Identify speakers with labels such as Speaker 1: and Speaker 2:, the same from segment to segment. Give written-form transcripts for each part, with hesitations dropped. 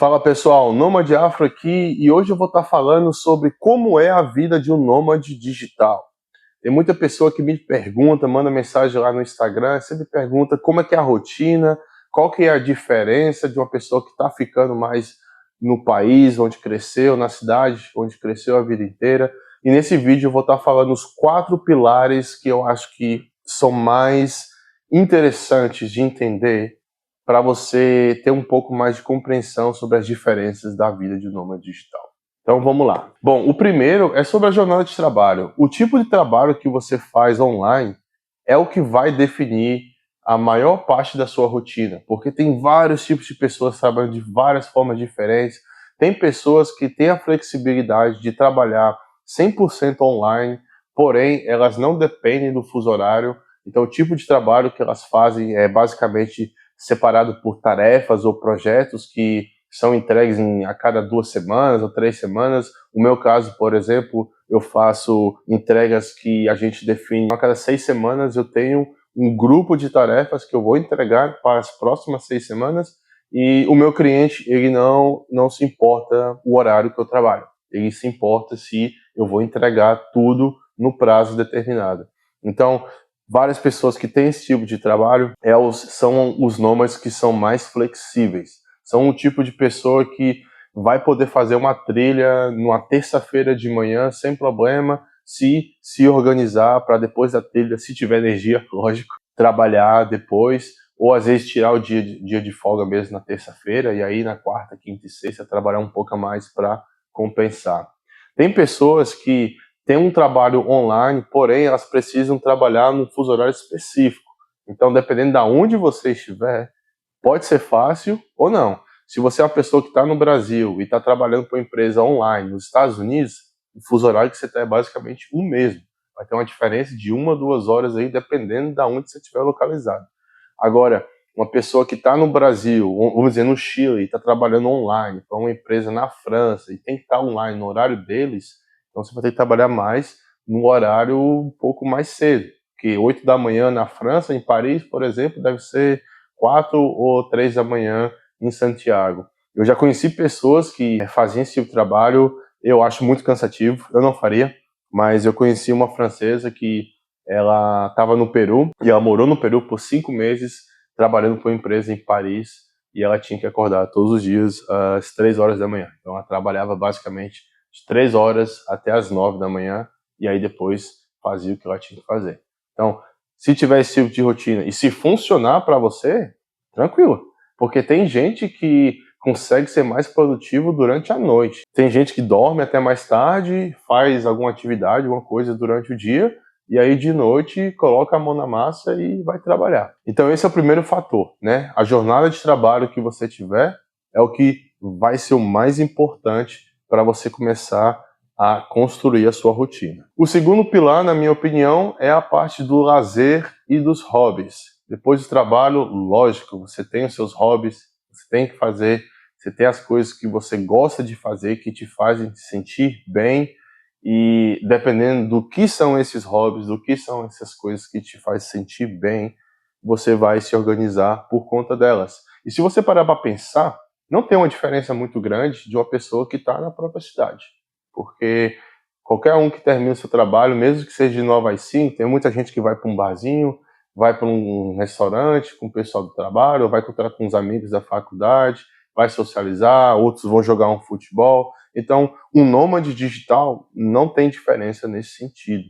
Speaker 1: Fala pessoal, Nômade Afro aqui e hoje eu vou estar falando sobre como é a vida de um nômade digital. Tem muita pessoa que me pergunta, manda mensagem lá no Instagram, sempre pergunta como é que é a rotina, qual que é a diferença de uma pessoa que está ficando mais no país onde cresceu, na cidade onde cresceu a vida inteira. E nesse vídeo eu vou estar falando os 4 pilares que eu acho que são mais interessantes de entender para você ter um pouco mais de compreensão sobre as diferenças da vida de um nômade digital. Então vamos lá. Bom, o primeiro é sobre a jornada de trabalho. O tipo de trabalho que você faz online é o que vai definir a maior parte da sua rotina, porque tem vários tipos de pessoas trabalhando de várias formas diferentes. Tem pessoas que têm a flexibilidade de trabalhar 100% online, porém elas não dependem do fuso horário. Então o tipo de trabalho que elas fazem é basicamente separado por tarefas ou projetos que são entregues a cada 2 semanas ou 3 semanas. No meu caso, por exemplo, eu faço entregas que a gente define a cada 6 semanas. Eu tenho um grupo de tarefas que eu vou entregar para as próximas 6 semanas e o meu cliente, ele não se importa o horário que eu trabalho. Ele se importa se eu vou entregar tudo no prazo determinado. Então, várias pessoas que têm esse tipo de trabalho são os nômades que são mais flexíveis. São um tipo de pessoa que vai poder fazer uma trilha numa terça-feira de manhã sem problema, se organizar para depois da trilha, se tiver energia, lógico, trabalhar depois, ou às vezes tirar o dia de folga mesmo na terça-feira, e aí na quarta, quinta e sexta trabalhar um pouco a mais para compensar. Tem pessoas que têm um trabalho online, porém elas precisam trabalhar num fuso horário específico. Então, dependendo de onde você estiver, pode ser fácil ou não. Se você é uma pessoa que está no Brasil e está trabalhando para uma empresa online nos Estados Unidos, o fuso horário que você está é basicamente o mesmo. Vai ter uma diferença de 1 a 2 horas aí, dependendo de onde você estiver localizado. Agora, uma pessoa que está no Brasil, vamos dizer no Chile, e está trabalhando online para uma empresa na França e tem que estar online no horário deles, então você vai ter que trabalhar mais no horário um pouco mais cedo. Porque 8 da manhã na França, em Paris, por exemplo, deve ser 4 ou 3 da manhã em Santiago. Eu já conheci pessoas que faziam esse tipo de trabalho, eu acho muito cansativo, eu não faria, mas eu conheci uma francesa que ela estava no Peru, e ela morou no Peru por 5 meses, trabalhando para uma empresa em Paris, e ela tinha que acordar todos os dias às 3 horas da manhã. Então ela trabalhava basicamente de 3 horas até as 9 da manhã, e aí depois fazia o que ela tinha que fazer. Então, se tiver esse tipo de rotina, e se funcionar para você, tranquilo. Porque tem gente que consegue ser mais produtivo durante a noite. Tem gente que dorme até mais tarde, faz alguma atividade, alguma coisa durante o dia, e aí de noite coloca a mão na massa e vai trabalhar. Então esse é o primeiro fator, né? A jornada de trabalho que você tiver é o que vai ser o mais importante para você começar a construir a sua rotina. O segundo pilar, na minha opinião, é a parte do lazer e dos hobbies. Depois do trabalho, lógico, você tem os seus hobbies, você tem que fazer, você tem as coisas que você gosta de fazer, que te fazem se sentir bem, e dependendo do que são esses hobbies, do que são essas coisas que te fazem sentir bem, você vai se organizar por conta delas. E se você parar para pensar, não tem uma diferença muito grande de uma pessoa que está na própria cidade. Porque qualquer um que termina o seu trabalho, mesmo que seja de 9 às 5, tem muita gente que vai para um barzinho, vai para um restaurante com o pessoal do trabalho, ou vai encontrar com os amigos da faculdade, vai socializar, outros vão jogar um futebol. Então, um nômade digital não tem diferença nesse sentido.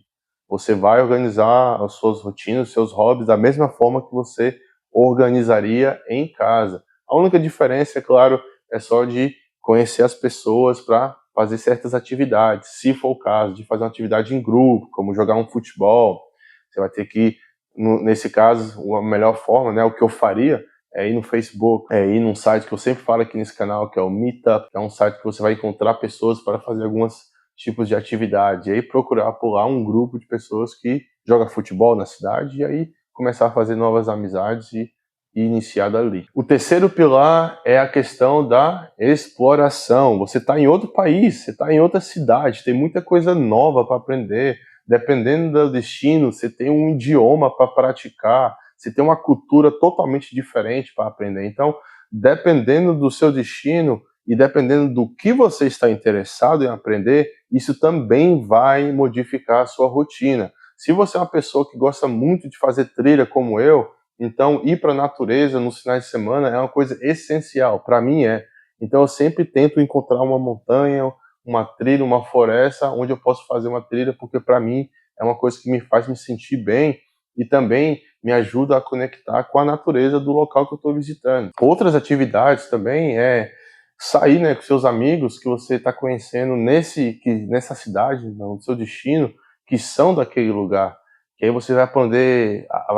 Speaker 1: Você vai organizar as suas rotinas, os seus hobbies da mesma forma que você organizaria em casa. A única diferença, é claro, é só de conhecer as pessoas para fazer certas atividades. Se for o caso de fazer uma atividade em grupo, como jogar um futebol, você vai ter que, nesse caso, a melhor forma, né, o que eu faria é ir no Facebook, é ir num site que eu sempre falo aqui nesse canal, que é o Meetup, que é um site que você vai encontrar pessoas para fazer alguns tipos de atividade, e aí procurar por lá um grupo de pessoas que joga futebol na cidade, e aí começar a fazer novas amizades e iniciar dali. O terceiro pilar é a questão da exploração. Você está em outro país, você está em outra cidade, tem muita coisa nova para aprender. Dependendo do destino, você tem um idioma para praticar, você tem uma cultura totalmente diferente para aprender. Então, dependendo do seu destino, E dependendo do que você está interessado em aprender, isso também vai modificar a sua rotina. Se você é uma pessoa que gosta muito de fazer trilha como eu, então ir para a natureza nos finais de semana é uma coisa essencial, para mim é. Então eu sempre tento encontrar uma montanha, uma trilha, uma floresta onde eu posso fazer uma trilha, porque para mim é uma coisa que me faz me sentir bem e também me ajuda a conectar com a natureza do local que eu estou visitando. Outras atividades também é sair, né, com seus amigos que você está conhecendo nessa cidade, no seu destino, que são daquele lugar. Que aí você vai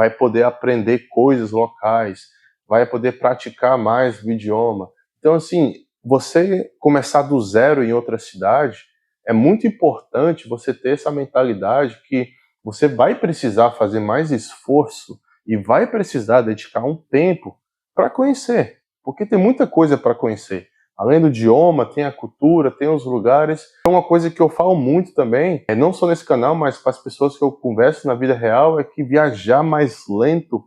Speaker 1: poder aprender coisas locais, vai poder praticar mais o idioma. Então, assim, você começar do zero em outra cidade, é muito importante você ter essa mentalidade que você vai precisar fazer mais esforço e vai precisar dedicar um tempo para conhecer, porque tem muita coisa para conhecer. Além do idioma, tem a cultura, tem os lugares. É uma coisa que eu falo muito também, não só nesse canal, mas para as pessoas que eu converso na vida real, é que viajar mais lento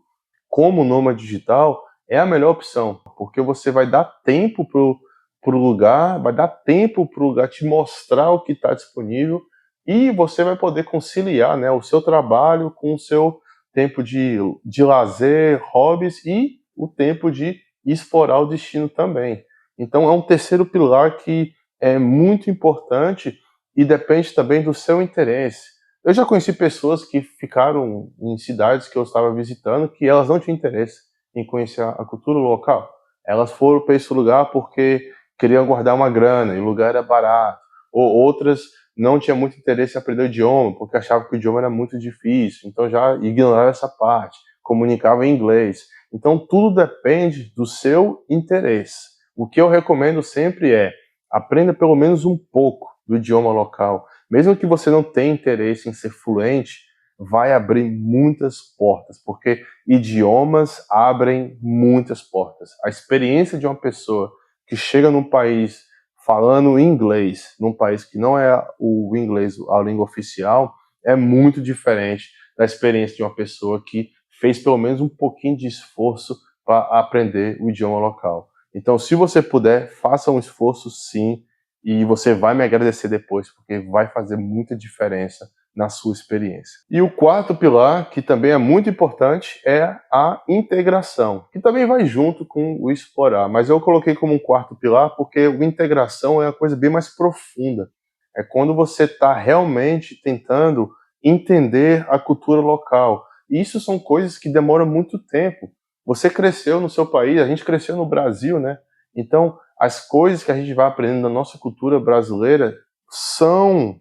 Speaker 1: como nômade digital é a melhor opção, porque você vai dar tempo pro lugar, vai dar tempo para o lugar te mostrar o que está disponível e você vai poder conciliar, né, o seu trabalho com o seu tempo de lazer, hobbies e o tempo de explorar o destino também. Então é um terceiro pilar que é muito importante e depende também do seu interesse. Eu já conheci pessoas que ficaram em cidades que eu estava visitando que elas não tinham interesse em conhecer a cultura local. Elas foram para esse lugar porque queriam guardar uma grana e o lugar era barato. Ou outras não tinham muito interesse em aprender o idioma porque achavam que o idioma era muito difícil. Então já ignoraram essa parte, comunicavam em inglês. Então tudo depende do seu interesse. O que eu recomendo sempre é aprenda pelo menos um pouco do idioma local. Mesmo que você não tenha interesse em ser fluente, vai abrir muitas portas, porque idiomas abrem muitas portas. A experiência de uma pessoa que chega num país falando inglês, num país que não é o inglês a língua oficial, é muito diferente da experiência de uma pessoa que fez pelo menos um pouquinho de esforço para aprender o idioma local. Então, se você puder, faça um esforço sim, e você vai me agradecer depois, porque vai fazer muita diferença na sua experiência. E o quarto pilar, que também é muito importante, é a integração, que também vai junto com o explorar, mas eu coloquei como um quarto pilar porque a integração é uma coisa bem mais profunda. É quando você está realmente tentando entender a cultura local. E isso são coisas que demoram muito tempo. Você cresceu no seu país, a gente cresceu no Brasil, né? Então, as coisas que a gente vai aprendendo na nossa cultura brasileira são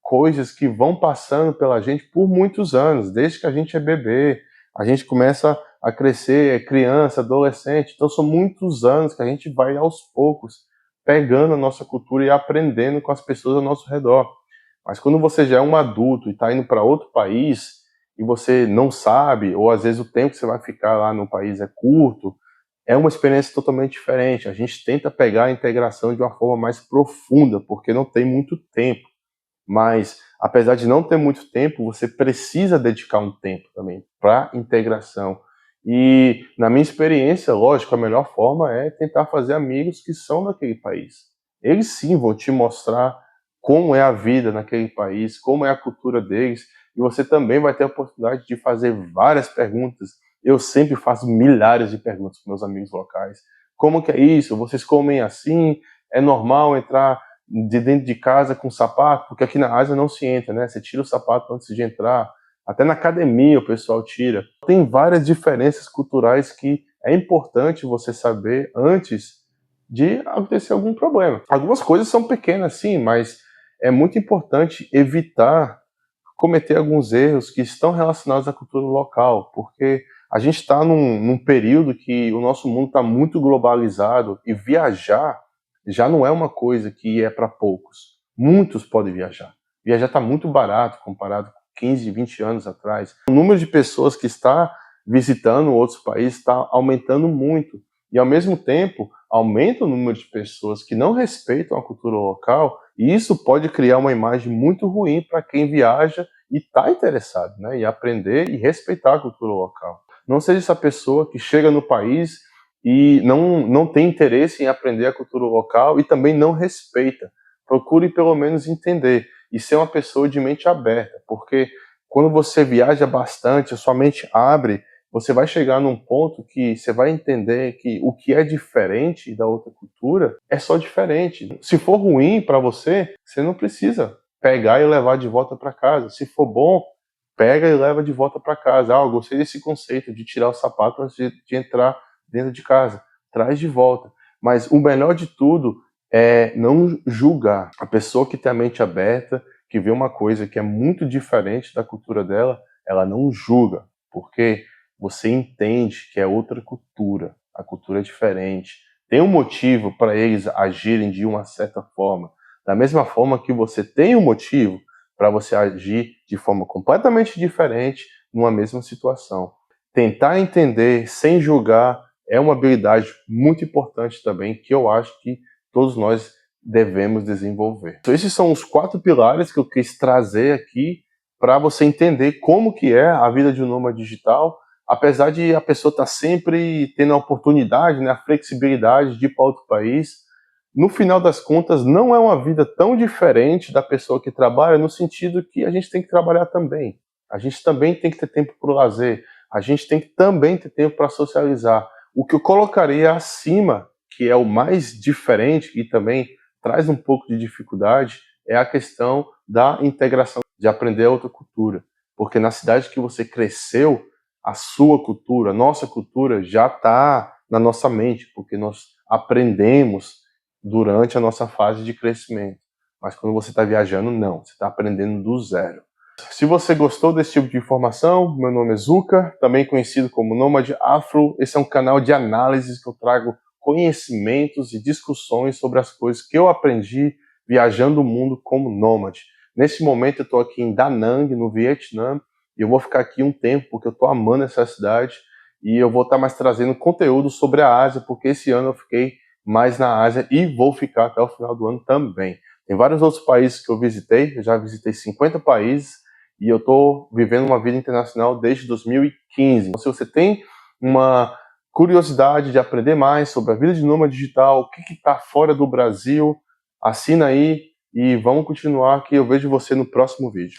Speaker 1: coisas que vão passando pela gente por muitos anos, desde que a gente é bebê, a gente começa a crescer, é criança, adolescente, então são muitos anos que a gente vai aos poucos pegando a nossa cultura e aprendendo com as pessoas ao nosso redor. Mas quando você já é um adulto e está indo para outro país e você não sabe, ou às vezes o tempo que você vai ficar lá no país é curto, é uma experiência totalmente diferente. A gente tenta pegar a integração de uma forma mais profunda, porque não tem muito tempo. Mas, apesar de não ter muito tempo, você precisa dedicar um tempo também para integração. E, na minha experiência, lógico, a melhor forma é tentar fazer amigos que são daquele país. Eles sim vão te mostrar como é a vida naquele país, como é a cultura deles, e você também vai ter a oportunidade de fazer várias perguntas. Eu sempre faço milhares de perguntas para meus amigos locais. Como que é isso? Vocês comem assim? É normal entrar de dentro de casa com sapato? Porque aqui na Ásia não se entra, né? Você tira o sapato antes de entrar. Até na academia o pessoal tira. Tem várias diferenças culturais que é importante você saber antes de acontecer algum problema. Algumas coisas são pequenas, sim, mas é muito importante evitar cometer alguns erros que estão relacionados à cultura local, porque a gente está num período que o nosso mundo está muito globalizado e viajar já não é uma coisa que é para poucos. Muitos podem viajar. Viajar está muito barato comparado com 15, 20 anos atrás. O número de pessoas que está visitando outros países está aumentando muito. E, ao mesmo tempo, aumenta o número de pessoas que não respeitam a cultura local, e isso pode criar uma imagem muito ruim para quem viaja e está interessado, né, em aprender e respeitar a cultura local. Não seja essa pessoa que chega no país e não tem interesse em aprender a cultura local e também não respeita. Procure pelo menos entender e ser uma pessoa de mente aberta, porque quando você viaja bastante, a sua mente abre, você vai chegar num ponto que você vai entender que o que é diferente da outra cultura é só diferente. Se for ruim para você, você não precisa pegar e levar de volta para casa. Se for bom, pega e leva de volta para casa. Ah, eu gostei desse conceito de tirar o sapato antes de entrar dentro de casa. Traz de volta. Mas o melhor de tudo é não julgar. A pessoa que tem a mente aberta, que vê uma coisa que é muito diferente da cultura dela, ela não julga, porque você entende que é outra cultura. A cultura é diferente. Tem um motivo para eles agirem de uma certa forma. Da mesma forma que você tem um motivo para você agir de forma completamente diferente numa mesma situação. Tentar entender sem julgar é uma habilidade muito importante também, que eu acho que todos nós devemos desenvolver. Então, esses são os 4 pilares que eu quis trazer aqui para você entender como que é a vida de um nômade digital, apesar de a pessoa estar sempre tendo a oportunidade, né, a flexibilidade de ir para outro país. No final das contas, não é uma vida tão diferente da pessoa que trabalha, no sentido que a gente tem que trabalhar também. A gente também tem que ter tempo para o lazer. A gente tem que também ter tempo para socializar. O que eu colocaria acima, que é o mais diferente e também traz um pouco de dificuldade, é a questão da integração, de aprender outra cultura. Porque na cidade que você cresceu, a sua cultura, a nossa cultura já está na nossa mente, porque nós aprendemos durante a nossa fase de crescimento. Mas quando você está viajando, não. Você está aprendendo do zero. Se você gostou desse tipo de informação, meu nome é Zuka, também conhecido como Nômade Afro. Esse é um canal de análises que eu trago conhecimentos e discussões sobre as coisas que eu aprendi viajando o mundo como nômade. Nesse momento eu estou aqui em Da Nang, no Vietnã, e eu vou ficar aqui um tempo porque eu estou amando essa cidade e eu vou estar mais trazendo conteúdo sobre a Ásia, porque esse ano eu fiquei mais na Ásia e vou ficar até o final do ano também. Tem vários outros países que eu visitei, eu já visitei 50 países e eu estou vivendo uma vida internacional desde 2015. Então, se você tem uma curiosidade de aprender mais sobre a vida de nômade digital, o que está fora do Brasil, assina aí e vamos continuar que eu vejo você no próximo vídeo.